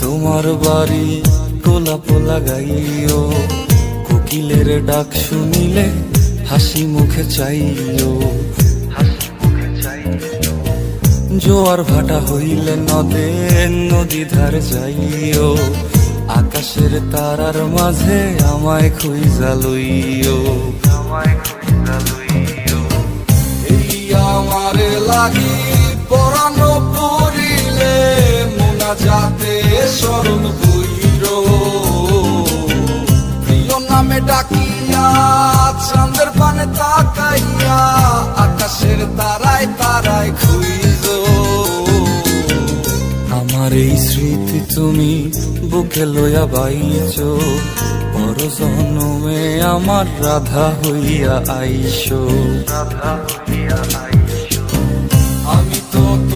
তোমার বাড়ি গোলাপ লাগাইও, কোকিলের ডাক শুনিলে হাসি মুখে চাইও। জোয়ার ভাটা হইলে নদে নদী ধারে যাইও, আকাশের তারার মাঝে আমায় খুঁজা লইও। এই আমারে লাগি পরানো পড়িলে মোনাজাতে স্মরণ কইরো, প্রিয় নামে ডাকিয়া চাঁদের পানে তাকাইয়া আকাশের তারায় তারায় খুঁজো। আমার এই স্মৃতি তুমি বুকে লইয়া বাইছো, পর জন্মে আমার রাধা হইয়া আইসো।